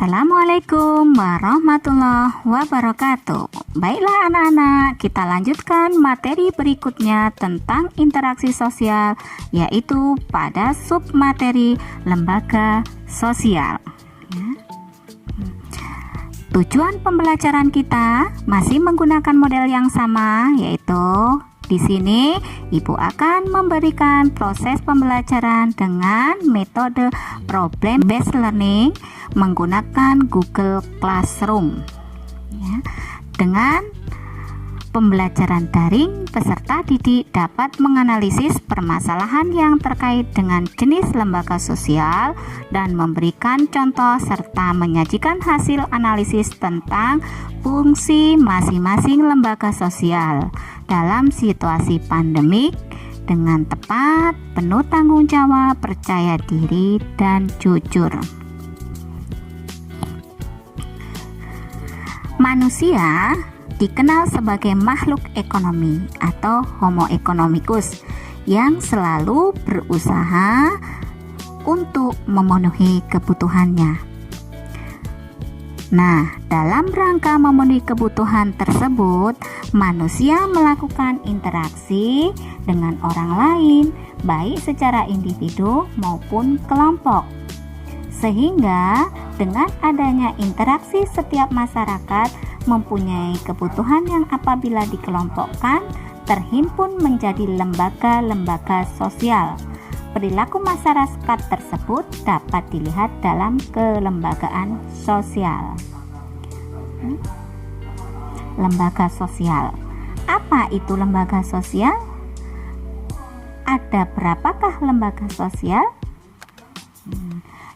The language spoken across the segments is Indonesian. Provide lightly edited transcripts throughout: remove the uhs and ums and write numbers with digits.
Assalamualaikum warahmatullahi wabarakatuh. Baiklah anak-anak, kita lanjutkan materi berikutnya tentang interaksi sosial, yaitu pada submateri lembaga sosial. Tujuan pembelajaran kita masih menggunakan model yang sama, yaitu di sini Ibu akan memberikan proses pembelajaran dengan metode problem based learning menggunakan Google Classroom. Dengan pembelajaran daring, peserta didik dapat menganalisis permasalahan yang terkait dengan jenis lembaga sosial dan memberikan contoh serta menyajikan hasil analisis tentang fungsi masing-masing lembaga sosial dalam situasi pandemik dengan tepat, penuh tanggung jawab, percaya diri, dan jujur. Manusia dikenal sebagai makhluk ekonomi atau Homo economicus yang selalu berusaha untuk memenuhi kebutuhannya. Nah, dalam rangka memenuhi kebutuhan tersebut, manusia melakukan interaksi dengan orang lain, baik secara individu maupun kelompok. Sehingga dengan adanya interaksi, setiap masyarakat mempunyai kebutuhan yang apabila dikelompokkan terhimpun menjadi lembaga-lembaga sosial. Perilaku masyarakat tersebut dapat dilihat dalam kelembagaan sosial. Lembaga sosial. Apa itu lembaga sosial? Ada berapakah lembaga sosial?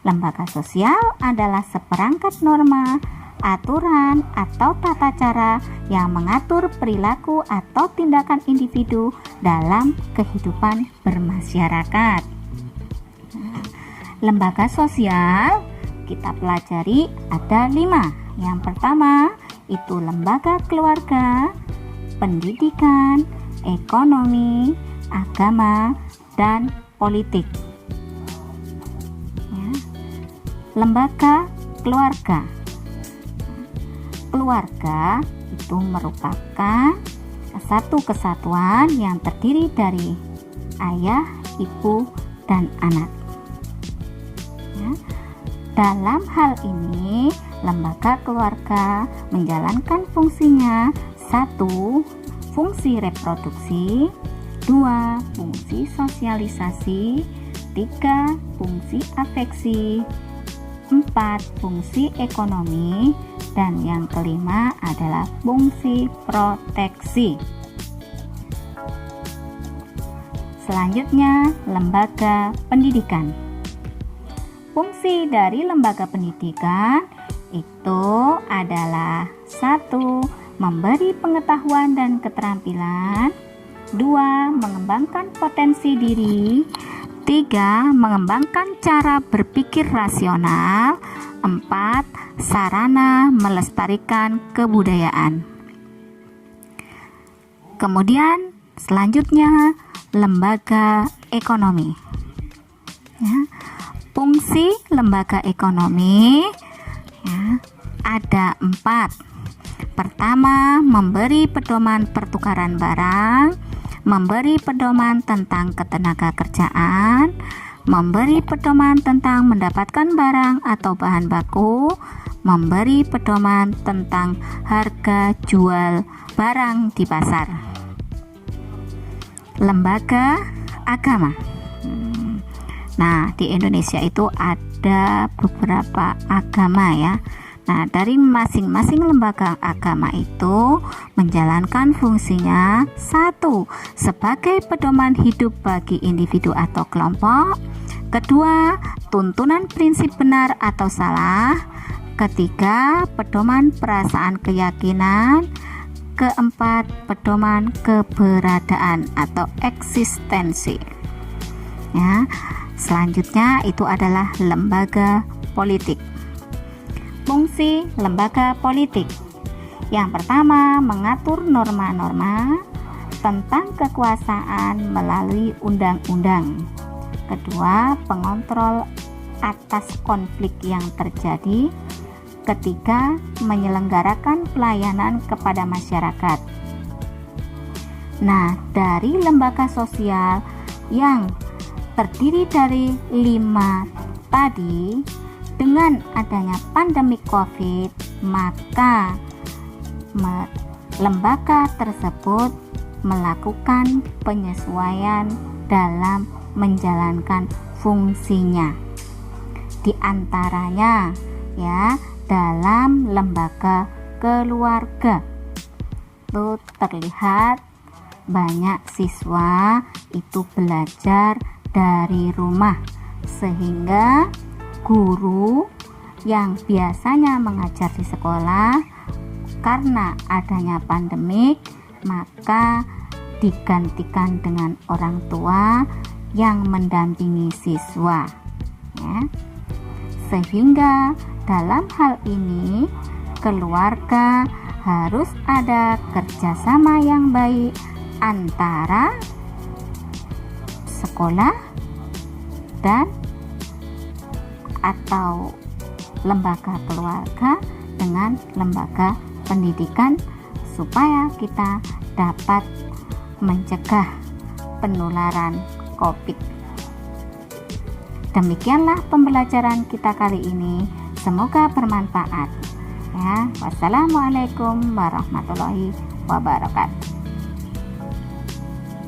Lembaga sosial adalah seperangkat norma, aturan, atau tata cara yang mengatur perilaku atau tindakan individu dalam kehidupan bermasyarakat. Lembaga sosial kita pelajari ada 5. Yang pertama itu lembaga keluarga, pendidikan, ekonomi, agama, dan politik. Lembaga keluarga. Keluarga itu merupakan satu kesatuan yang terdiri dari ayah, ibu, dan anak. Dalam hal ini, lembaga keluarga menjalankan fungsinya: 1. Fungsi reproduksi, 2. Fungsi sosialisasi, 3. Fungsi afeksi, 4. Fungsi ekonomi, dan yang kelima adalah fungsi proteksi. Selanjutnya, lembaga pendidikan. Fungsi dari lembaga pendidikan itu adalah 1. Memberi pengetahuan dan keterampilan, 2. Mengembangkan potensi diri, 3. Mengembangkan cara berpikir rasional, 4. Sarana melestarikan kebudayaan. Kemudian selanjutnya lembaga ekonomi. Fungsi lembaga ekonomi ada 4. Pertama, memberi pedoman pertukaran barang, memberi pedoman tentang ketenaga kerjaan, memberi pedoman tentang mendapatkan barang atau bahan baku, memberi pedoman tentang harga jual barang di pasar. Lembaga agama. Nah, di Indonesia itu ada beberapa agama ya. Nah, dari masing-masing lembaga agama itu menjalankan fungsinya: 1. Sebagai pedoman hidup bagi individu atau kelompok, 2. Tuntunan prinsip benar atau salah, 3. Pedoman perasaan keyakinan, 4. Pedoman keberadaan atau eksistensi. Ya, selanjutnya itu adalah lembaga politik. Fungsi lembaga politik. Yang pertama, mengatur norma-norma tentang kekuasaan melalui undang-undang. Kedua, pengontrol atas konflik yang terjadi. ketika menyelenggarakan pelayanan kepada masyarakat. Nah, dari lembaga sosial yang terdiri dari 5 tadi, dengan adanya pandemi COVID, maka lembaga tersebut melakukan penyesuaian dalam menjalankan fungsinya. Di antaranya ya, dalam lembaga keluarga itu terlihat banyak siswa itu belajar dari rumah, sehingga guru yang biasanya mengajar di sekolah karena adanya pandemik maka digantikan dengan orang tua yang mendampingi siswa ya. Sehingga dalam hal ini keluarga harus ada kerjasama yang baik antara sekolah dan atau lembaga keluarga dengan lembaga pendidikan supaya kita dapat mencegah penularan COVID. Demikianlah pembelajaran kita kali ini. Semoga bermanfaat. Ya, wassalamualaikum warahmatullahi wabarakatuh.